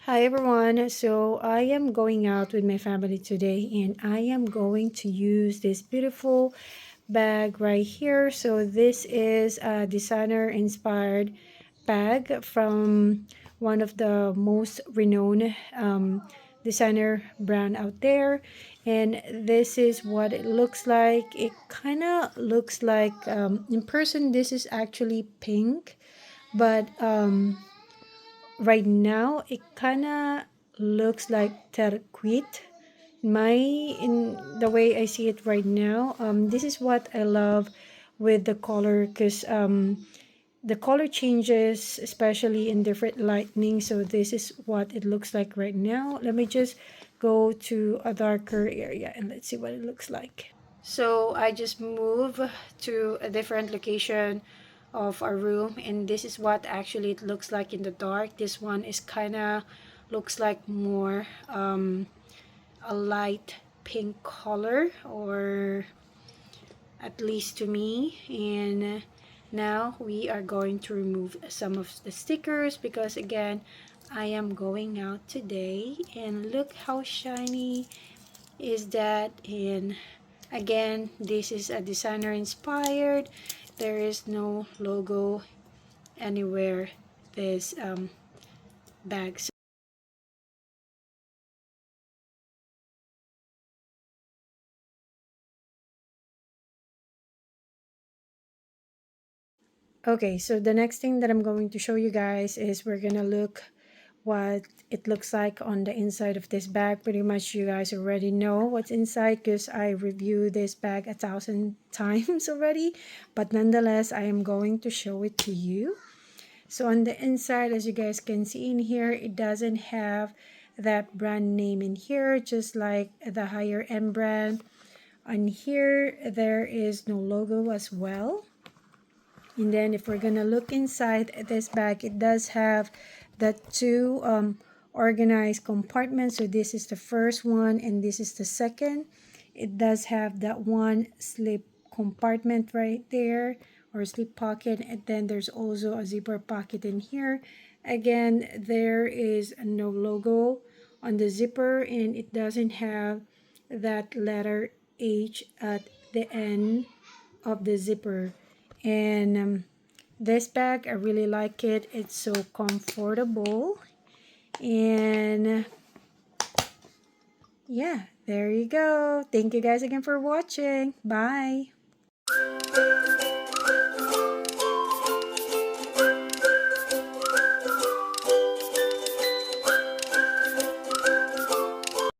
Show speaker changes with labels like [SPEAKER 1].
[SPEAKER 1] Hi everyone. So I am going out with my family today and I am going to use this beautiful bag right here. So this is a designer inspired bag from one of the most renowned designer brand out there, and this is what it looks like. It kind of looks like in person this is actually pink, but right now it kind of looks like turquoise in the way I see it right now. This is what I love with the color, because the color changes especially in different lightning. So this is what it looks like right now. Let me just go to a darker area and let's see what it looks like. So I just moved to a different location of our room, and this is what actually it looks like in the dark. This one is kind of looks like more a light pink color, or at least to me. And now we are going to remove some of the stickers because again I am going out today, and look how shiny is that. And again, this is a designer inspired. There is no logo anywhere this bag. Okay, so the next thing that I'm going to show you guys is we're gonna look what it looks like on the inside of this bag. Pretty much you guys already know what's inside because I reviewed this bag 1,000 times already, but nonetheless I am going to show it to you. So on the inside, as you guys can see in here, it doesn't have that brand name in here, just like the higher end brand. On here there is no logo as well. And then if we're gonna look inside this bag, it does have the two organized compartments. So this is the first one and this is the second. It does have that one slip compartment right there, or slip pocket, and then there's also a zipper pocket in here. Again, there is no logo on the zipper, and it doesn't have that letter H at the end of the zipper. And this bag, I really like it. It's so comfortable. And yeah, there you go. Thank you guys again for watching. Bye.